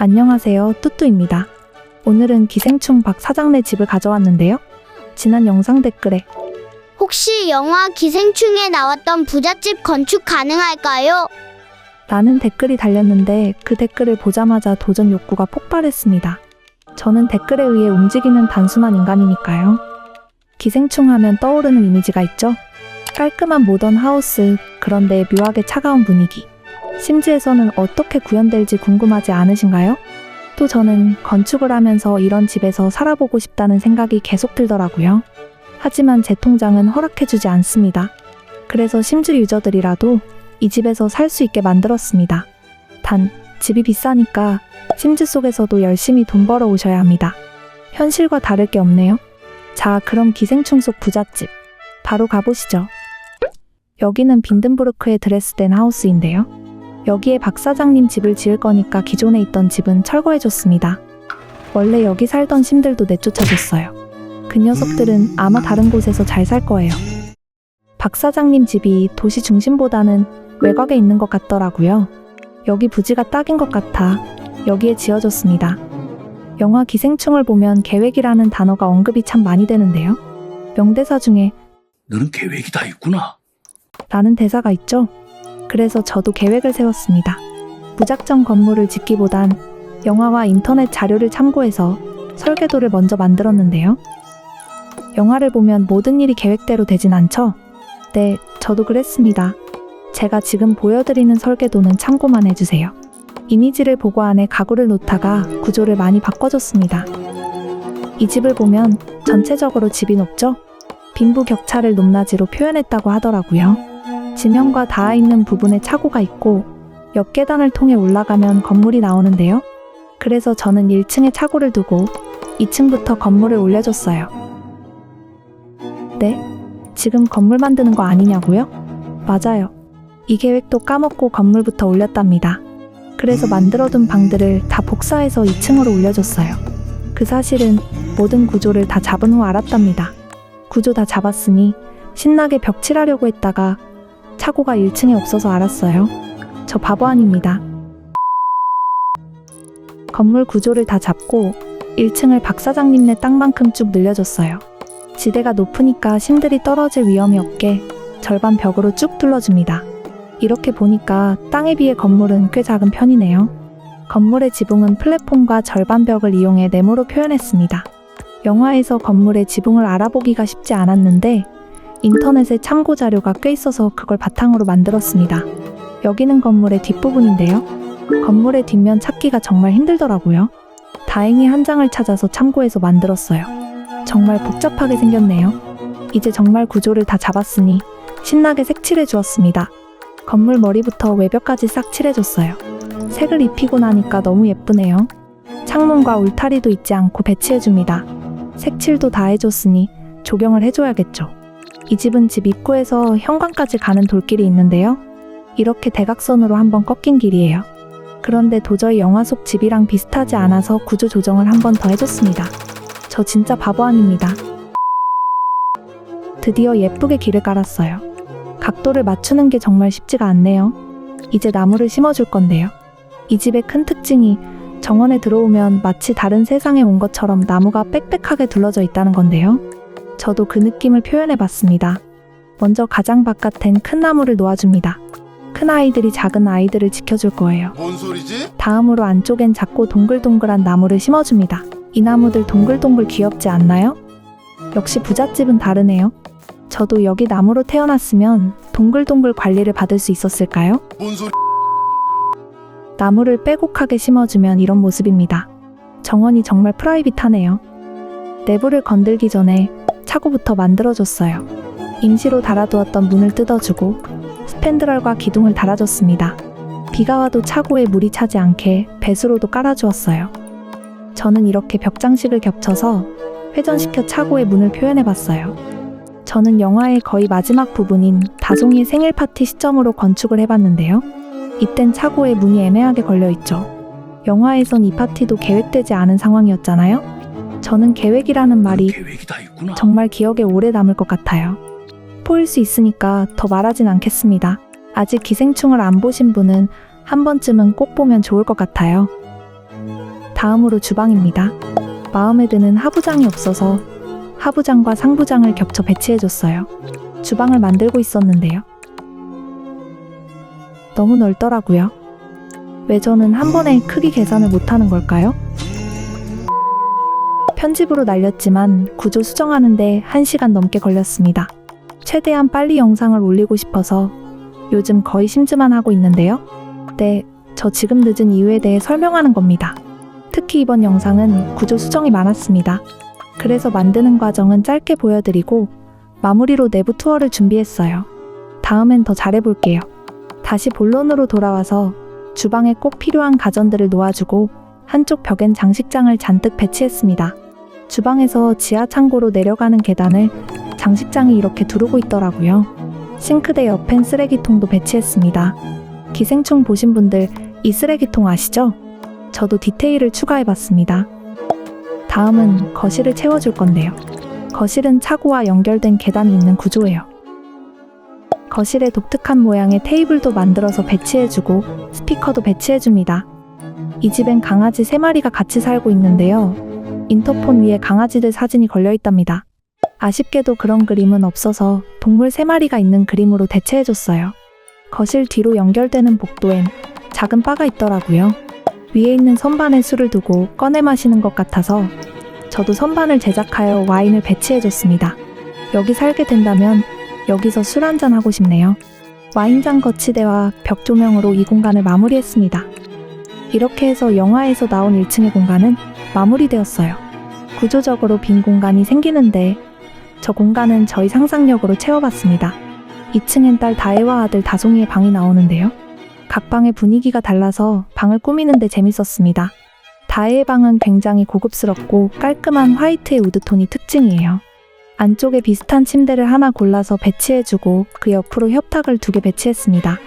안녕하세요, 뚜뚜입니다. 오늘은 기생충 박 사장네 집을 가져왔는데요. 지난 영상 댓글에 혹시 영화 기생충에 나왔던 부잣집 건축 가능할까요? 라는 댓글이 달렸는데 그 댓글을 보자마자 도전 욕구가 폭발했습니다. 저는 댓글에 의해 움직이는 단순한 인간이니까요. 기생충 하면 떠오르는 이미지가 있죠? 깔끔한 모던 하우스, 그런데 묘하게 차가운 분위기. 심지에서는 어떻게 구현될지 궁금하지 않으신가요? 또 저는 건축을 하면서 이런 집에서 살아보고 싶다는 생각이 계속 들더라고요. 하지만 제 통장은 허락해주지 않습니다. 그래서 심즈 유저들이라도 이 집에서 살 수 있게 만들었습니다. 단, 집이 비싸니까 심즈 속에서도 열심히 돈 벌어 오셔야 합니다. 현실과 다를 게 없네요. 자, 그럼 기생충 속 부잣집 바로 가보시죠. 여기는 빈든부르크의 드레스덴 하우스인데요. 여기에 박 사장님 집을 지을 거니까 기존에 있던 집은 철거해줬습니다. 원래 여기 살던 심들도 내쫓아줬어요. 그 녀석들은 아마 다른 곳에서 잘 살 거예요. 박 사장님 집이 도시 중심보다는 외곽에 있는 것 같더라고요. 여기 부지가 딱인 것 같아 여기에 지어줬습니다. 영화 기생충을 보면 계획이라는 단어가 언급이 참 많이 되는데요. 명대사 중에 너는 계획이 다 있구나. 라는 대사가 있죠. 그래서 저도 계획을 세웠습니다. 무작정 건물을 짓기보단 영화와 인터넷 자료를 참고해서 설계도를 먼저 만들었는데요. 영화를 보면 모든 일이 계획대로 되진 않죠? 네, 저도 그랬습니다. 제가 지금 보여드리는 설계도는 참고만 해주세요. 이미지를 보고 안에 가구를 놓다가 구조를 많이 바꿔줬습니다. 이 집을 보면 전체적으로 집이 높죠? 빈부격차를 높낮이로 표현했다고 하더라고요. 지면과 닿아 있는 부분에 차고가 있고 옆 계단을 통해 올라가면 건물이 나오는데요. 그래서 저는 1층에 차고를 두고 2층부터 건물을 올려줬어요. 네? 지금 건물 만드는 거 아니냐고요? 맞아요. 이 계획도 까먹고 건물부터 올렸답니다. 그래서 만들어둔 방들을 다 복사해서 2층으로 올려줬어요. 그 사실은 모든 구조를 다 잡은 후 알았답니다. 구조 다 잡았으니 신나게 벽 칠하려고 했다가 차고가 1층에 없어서 알았어요. 저 바보 아닙니다. 건물 구조를 다 잡고 1층을 박 사장님네 땅만큼 쭉 늘려줬어요. 지대가 높으니까 심들이 떨어질 위험이 없게 절반 벽으로 쭉 둘러줍니다. 이렇게 보니까 땅에 비해 건물은 꽤 작은 편이네요. 건물의 지붕은 플랫폼과 절반 벽을 이용해 네모로 표현했습니다. 영화에서 건물의 지붕을 알아보기가 쉽지 않았는데 인터넷에 참고 자료가 꽤 있어서 그걸 바탕으로 만들었습니다. 여기는 건물의 뒷부분인데요. 건물의 뒷면 찾기가 정말 힘들더라고요. 다행히 한 장을 찾아서 참고해서 만들었어요. 정말 복잡하게 생겼네요. 이제 정말 구조를 다 잡았으니 신나게 색칠해 주었습니다. 건물 머리부터 외벽까지 싹 칠해줬어요. 색을 입히고 나니까 너무 예쁘네요. 창문과 울타리도 잊지 않고 배치해줍니다. 색칠도 다 해줬으니 조경을 해줘야겠죠. 이 집은 집 입구에서 현관까지 가는 돌길이 있는데요. 이렇게 대각선으로 한번 꺾인 길이에요. 그런데 도저히 영화 속 집이랑 비슷하지 않아서 구조 조정을 한 번 더 해줬습니다. 저 진짜 바보 아닙니다. 드디어 예쁘게 길을 깔았어요. 각도를 맞추는 게 정말 쉽지가 않네요. 이제 나무를 심어줄 건데요. 이 집의 큰 특징이 정원에 들어오면 마치 다른 세상에 온 것처럼 나무가 빽빽하게 둘러져 있다는 건데요. 저도 그 느낌을 표현해봤습니다. 먼저 가장 바깥엔 큰 나무를 놓아줍니다. 큰 아이들이 작은 아이들을 지켜줄 거예요. 뭔 소리지? 다음으로 안쪽엔 작고 동글동글한 나무를 심어줍니다. 이 나무들 동글동글 귀엽지 않나요? 역시 부잣집은 다르네요. 저도 여기 나무로 태어났으면 동글동글 관리를 받을 수 있었을까요? 뭔 소리? 나무를 빼곡하게 심어주면 이런 모습입니다. 정원이 정말 프라이빗하네요. 내부를 건들기 전에 차고부터 만들어줬어요. 임시로 달아두었던 문을 뜯어주고 스팬드럴과 기둥을 달아줬습니다. 비가 와도 차고에 물이 차지 않게 배수로도 깔아주었어요. 저는 이렇게 벽장식을 겹쳐서 회전시켜 차고의 문을 표현해봤어요. 저는 영화의 거의 마지막 부분인 다송이의 생일 파티 시점으로 건축을 해봤는데요. 이땐 차고에 문이 애매하게 걸려있죠. 영화에선 이 파티도 계획되지 않은 상황이었잖아요. 저는 계획이라는 말이 계획이 다 있구나. 정말 기억에 오래 남을 것 같아요. 스포일 수 있으니까 더 말하진 않겠습니다. 아직 기생충을 안 보신 분은 한 번쯤은 꼭 보면 좋을 것 같아요. 다음으로 주방입니다. 마음에 드는 하부장이 없어서 하부장과 상부장을 겹쳐 배치해줬어요. 주방을 만들고 있었는데요. 너무 넓더라고요. 왜 저는 한 번에 크기 계산을 못하는 걸까요? 편집으로 날렸지만 구조 수정하는데 1시간 넘게 걸렸습니다. 최대한 빨리 영상을 올리고 싶어서 요즘 거의 심즈만 하고 있는데요. 네, 저 지금 늦은 이유에 대해 설명하는 겁니다. 특히 이번 영상은 구조 수정이 많았습니다. 그래서 만드는 과정은 짧게 보여드리고 마무리로 내부 투어를 준비했어요. 다음엔 더 잘해볼게요. 다시 본론으로 돌아와서 주방에 꼭 필요한 가전들을 놓아주고 한쪽 벽엔 장식장을 잔뜩 배치했습니다. 주방에서 지하 창고로 내려가는 계단을 장식장이 이렇게 두르고 있더라고요. 싱크대 옆엔 쓰레기통도 배치했습니다. 기생충 보신 분들 이 쓰레기통 아시죠? 저도 디테일을 추가해봤습니다. 다음은 거실을 채워줄 건데요. 거실은 차고와 연결된 계단이 있는 구조예요. 거실에 독특한 모양의 테이블도 만들어서 배치해주고 스피커도 배치해줍니다. 이 집엔 강아지 3마리가 같이 살고 있는데요. 인터폰 위에 강아지들 사진이 걸려있답니다. 아쉽게도 그런 그림은 없어서 동물 3마리가 있는 그림으로 대체해줬어요. 거실 뒤로 연결되는 복도엔 작은 바가 있더라고요. 위에 있는 선반에 술을 두고 꺼내 마시는 것 같아서 저도 선반을 제작하여 와인을 배치해줬습니다. 여기 살게 된다면 여기서 술 한잔 하고 싶네요. 와인잔 거치대와 벽 조명으로 이 공간을 마무리했습니다. 이렇게 해서 영화에서 나온 1층의 공간은 마무리되었어요. 구조적으로 빈 공간이 생기는데 저 공간은 저희 상상력으로 채워봤습니다. 2층엔 딸 다혜와 아들 다송이의 방이 나오는데요. 각 방의 분위기가 달라서 방을 꾸미는데 재밌었습니다. 다혜의 방은 굉장히 고급스럽고 깔끔한 화이트의 우드톤이 특징이에요. 안쪽에 비슷한 침대를 하나 골라서 배치해주고 그 옆으로 협탁을 2개 배치했습니다.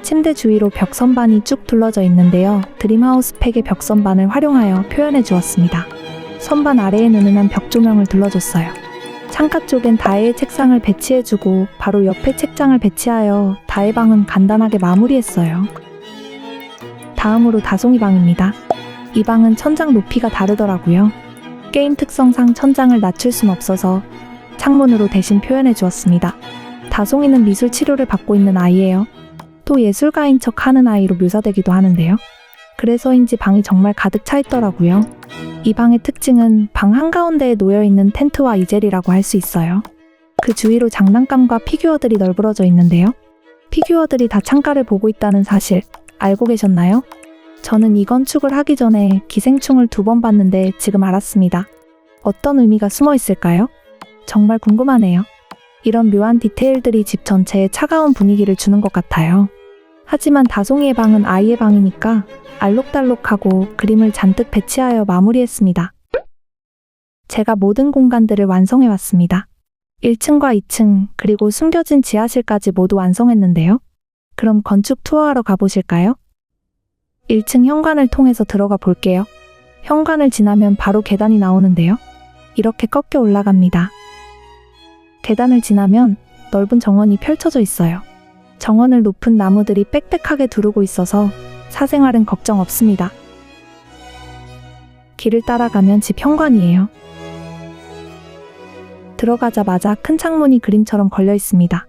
침대 주위로 벽 선반이 쭉 둘러져 있는데요. 드림하우스 팩의 벽 선반을 활용하여 표현해 주었습니다. 선반 아래에 은은한 벽 조명을 둘러줬어요. 창가 쪽엔 다혜의 책상을 배치해주고 바로 옆에 책장을 배치하여 다혜 방은 간단하게 마무리했어요. 다음으로 다송이 방입니다. 이 방은 천장 높이가 다르더라고요. 게임 특성상 천장을 낮출 순 없어서 창문으로 대신 표현해 주었습니다. 다송이는 미술 치료를 받고 있는 아이예요. 또 예술가인 척 하는 아이로 묘사되기도 하는데요. 그래서인지 방이 정말 가득 차 있더라고요. 이 방의 특징은 방 한가운데에 놓여있는 텐트와 이젤이라고 할 수 있어요. 그 주위로 장난감과 피규어들이 널브러져 있는데요. 피규어들이 다 창가를 보고 있다는 사실 알고 계셨나요? 저는 이 건축을 하기 전에 기생충을 2번 봤는데 지금 알았습니다. 어떤 의미가 숨어 있을까요? 정말 궁금하네요. 이런 묘한 디테일들이 집 전체에 차가운 분위기를 주는 것 같아요. 하지만 다송이의 방은 아이의 방이니까 알록달록하고 그림을 잔뜩 배치하여 마무리했습니다. 제가 모든 공간들을 완성해왔습니다. 1층과 2층 그리고 숨겨진 지하실까지 모두 완성했는데요. 그럼 건축 투어하러 가보실까요? 1층 현관을 통해서 들어가 볼게요. 현관을 지나면 바로 계단이 나오는데요. 이렇게 꺾여 올라갑니다. 계단을 지나면 넓은 정원이 펼쳐져 있어요. 정원을 높은 나무들이 빽빽하게 두르고 있어서 사생활은 걱정 없습니다. 길을 따라가면 집 현관이에요. 들어가자마자 큰 창문이 그림처럼 걸려 있습니다.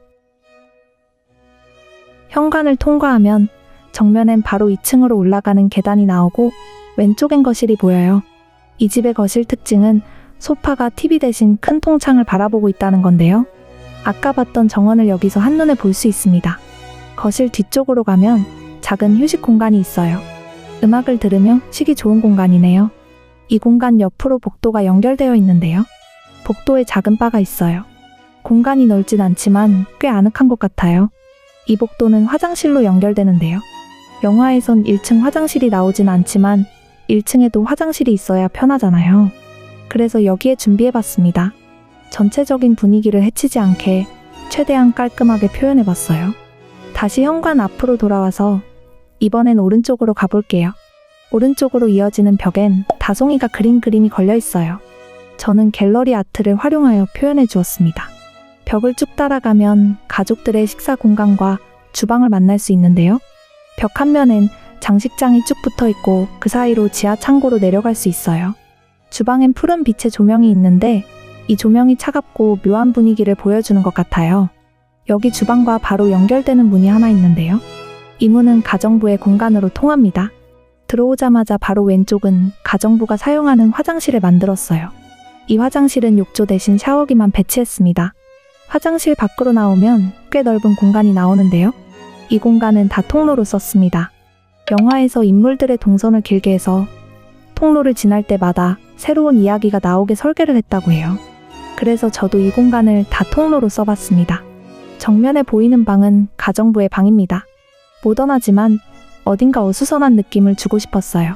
현관을 통과하면 정면엔 바로 2층으로 올라가는 계단이 나오고 왼쪽엔 거실이 보여요. 이 집의 거실 특징은 소파가 TV 대신 큰 통창을 바라보고 있다는 건데요. 아까 봤던 정원을 여기서 한눈에 볼 수 있습니다. 거실 뒤쪽으로 가면 작은 휴식 공간이 있어요. 음악을 들으며 쉬기 좋은 공간이네요. 이 공간 옆으로 복도가 연결되어 있는데요. 복도에 작은 바가 있어요. 공간이 넓진 않지만 꽤 아늑한 것 같아요. 이 복도는 화장실로 연결되는데요. 영화에선 1층 화장실이 나오진 않지만 1층에도 화장실이 있어야 편하잖아요. 그래서 여기에 준비해봤습니다. 전체적인 분위기를 해치지 않게 최대한 깔끔하게 표현해봤어요. 다시 현관 앞으로 돌아와서 이번엔 오른쪽으로 가볼게요. 오른쪽으로 이어지는 벽엔 다송이가 그린 그림이 걸려있어요. 저는 갤러리 아트를 활용하여 표현해 주었습니다. 벽을 쭉 따라가면 가족들의 식사 공간과 주방을 만날 수 있는데요. 벽 한 면엔 장식장이 쭉 붙어 있고 그 사이로 지하 창고로 내려갈 수 있어요. 주방엔 푸른 빛의 조명이 있는데 이 조명이 차갑고 묘한 분위기를 보여주는 것 같아요. 여기 주방과 바로 연결되는 문이 하나 있는데요. 이 문은 가정부의 공간으로 통합니다. 들어오자마자 바로 왼쪽은 가정부가 사용하는 화장실을 만들었어요. 이 화장실은 욕조 대신 샤워기만 배치했습니다. 화장실 밖으로 나오면 꽤 넓은 공간이 나오는데요. 이 공간은 다 통로로 썼습니다. 영화에서 인물들의 동선을 길게 해서 통로를 지날 때마다 새로운 이야기가 나오게 설계를 했다고 해요. 그래서 저도 이 공간을 다 통로로 써봤습니다. 정면에 보이는 방은 가정부의 방입니다. 모던하지만 어딘가 어수선한 느낌을 주고 싶었어요.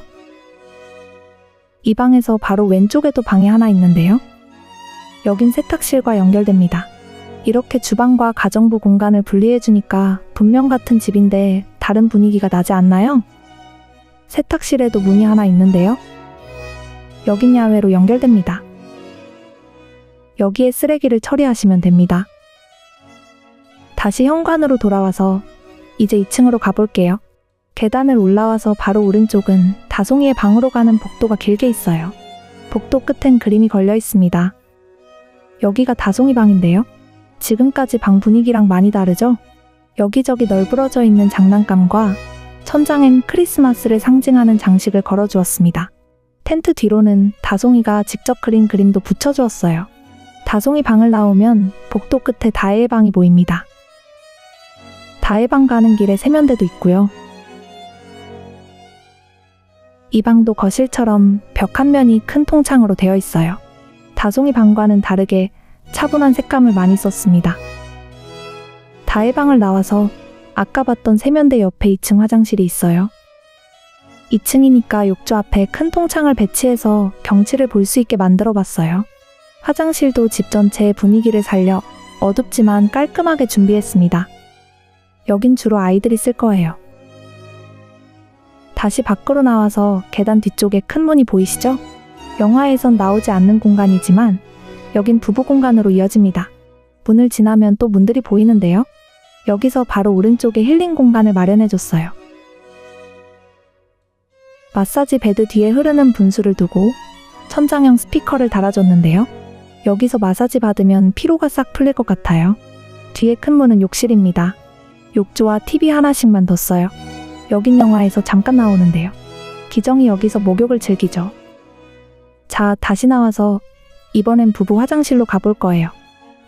이 방에서 바로 왼쪽에도 방이 하나 있는데요. 여긴 세탁실과 연결됩니다. 이렇게 주방과 가정부 공간을 분리해주니까 분명 같은 집인데 다른 분위기가 나지 않나요? 세탁실에도 문이 하나 있는데요. 여긴 야외로 연결됩니다. 여기에 쓰레기를 처리하시면 됩니다. 다시 현관으로 돌아와서 이제 2층으로 가볼게요. 계단을 올라와서 바로 오른쪽은 다송이의 방으로 가는 복도가 길게 있어요. 복도 끝엔 그림이 걸려 있습니다. 여기가 다송이 방인데요. 지금까지 방 분위기랑 많이 다르죠? 여기저기 널브러져 있는 장난감과 천장엔 크리스마스를 상징하는 장식을 걸어주었습니다. 텐트 뒤로는 다송이가 직접 그린 그림도 붙여주었어요. 다송이 방을 나오면 복도 끝에 다혜의 방이 보입니다. 다혜 방 가는 길에 세면대도 있고요. 이 방도 거실처럼 벽 한 면이 큰 통창으로 되어 있어요. 다송이 방과는 다르게 차분한 색감을 많이 썼습니다. 다혜 방을 나와서 아까 봤던 세면대 옆에 2층 화장실이 있어요. 2층이니까 욕조 앞에 큰 통창을 배치해서 경치를 볼 수 있게 만들어 봤어요. 화장실도 집 전체의 분위기를 살려 어둡지만 깔끔하게 준비했습니다. 여긴 주로 아이들이 쓸 거예요. 다시 밖으로 나와서 계단 뒤쪽에 큰 문이 보이시죠? 영화에선 나오지 않는 공간이지만 여긴 부부 공간으로 이어집니다. 문을 지나면 또 문들이 보이는데요. 여기서 바로 오른쪽에 힐링 공간을 마련해줬어요. 마사지 베드 뒤에 흐르는 분수를 두고 천장형 스피커를 달아줬는데요. 여기서 마사지 받으면 피로가 싹 풀릴 것 같아요. 뒤에 큰 문은 욕실입니다. 욕조와 TV 하나씩만 뒀어요. 여긴 영화에서 잠깐 나오는데요. 기정이 여기서 목욕을 즐기죠. 자, 다시 나와서 이번엔 부부 화장실로 가볼 거예요.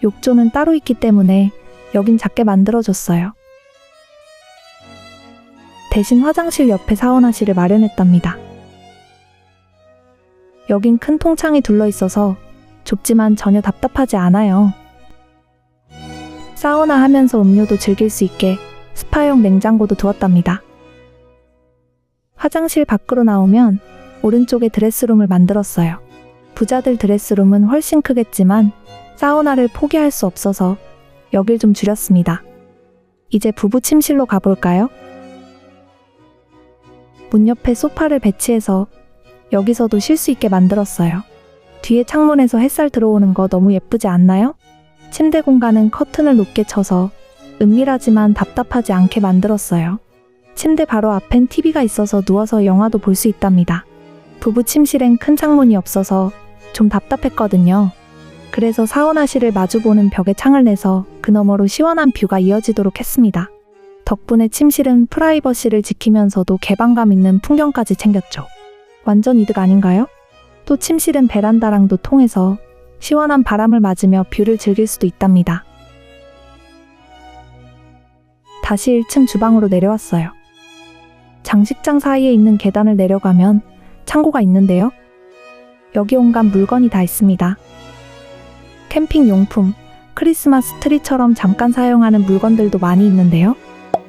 욕조는 따로 있기 때문에 여긴 작게 만들어줬어요. 대신 화장실 옆에 사우나실을 마련했답니다. 여긴 큰 통창이 둘러있어서 좁지만 전혀 답답하지 않아요. 사우나 하면서 음료도 즐길 수 있게 스파용 냉장고도 두었답니다. 화장실 밖으로 나오면 오른쪽에 드레스룸을 만들었어요. 부자들 드레스룸은 훨씬 크겠지만 사우나를 포기할 수 없어서 여길 좀 줄였습니다. 이제 부부 침실로 가볼까요? 문 옆에 소파를 배치해서 여기서도 쉴 수 있게 만들었어요. 뒤에 창문에서 햇살 들어오는 거 너무 예쁘지 않나요? 침대 공간은 커튼을 높게 쳐서 은밀하지만 답답하지 않게 만들었어요. 침대 바로 앞엔 TV가 있어서 누워서 영화도 볼 수 있답니다. 부부 침실엔 큰 창문이 없어서 좀 답답했거든요. 그래서 사우나실을 마주보는 벽에 창을 내서 그 너머로 시원한 뷰가 이어지도록 했습니다. 덕분에 침실은 프라이버시를 지키면서도 개방감 있는 풍경까지 챙겼죠. 완전 이득 아닌가요? 또 침실은 베란다랑도 통해서 시원한 바람을 맞으며 뷰를 즐길 수도 있답니다. 다시 1층 주방으로 내려왔어요. 장식장 사이에 있는 계단을 내려가면 창고가 있는데요. 여기 온갖 물건이 다 있습니다. 캠핑 용품, 크리스마스 트리처럼 잠깐 사용하는 물건들도 많이 있는데요.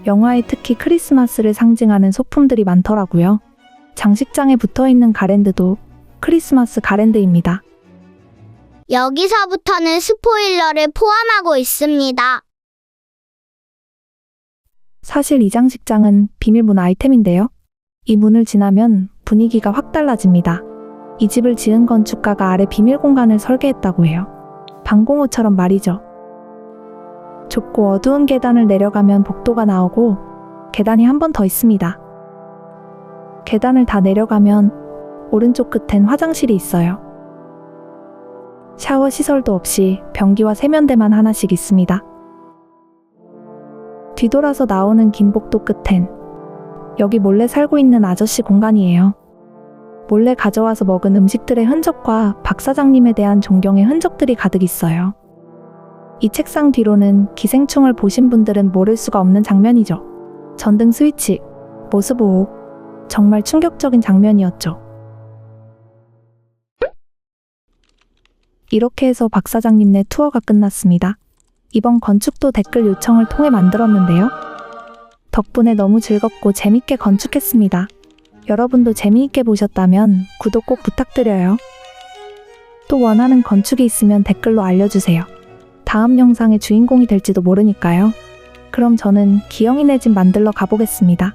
영화에 특히 크리스마스를 상징하는 소품들이 많더라고요. 장식장에 붙어있는 가랜드도 크리스마스 가랜드입니다. 여기서부터는 스포일러를 포함하고 있습니다. 사실 이 장식장은 비밀문 아이템인데요. 이 문을 지나면 분위기가 확 달라집니다. 이 집을 지은 건축가가 아래 비밀 공간을 설계했다고 해요. 방공호처럼 말이죠. 좁고 어두운 계단을 내려가면 복도가 나오고 계단이 한 번 더 있습니다. 계단을 다 내려가면 오른쪽 끝엔 화장실이 있어요. 샤워 시설도 없이 변기와 세면대만 하나씩 있습니다. 뒤돌아서 나오는 긴 복도 끝엔 여기 몰래 살고 있는 아저씨 공간이에요. 몰래 가져와서 먹은 음식들의 흔적과 박 사장님에 대한 존경의 흔적들이 가득 있어요. 이 책상 뒤로는 기생충을 보신 분들은 모를 수가 없는 장면이죠. 전등 스위치, 모습 오호. 정말 충격적인 장면이었죠. 이렇게 해서 박 사장님네 투어가 끝났습니다. 이번 건축도 댓글 요청을 통해 만들었는데요. 덕분에 너무 즐겁고 재밌게 건축했습니다. 여러분도 재미있게 보셨다면 구독 꼭 부탁드려요. 또 원하는 건축이 있으면 댓글로 알려주세요. 다음 영상의 주인공이 될지도 모르니까요. 그럼 저는 기영이네 집 만들러 가보겠습니다.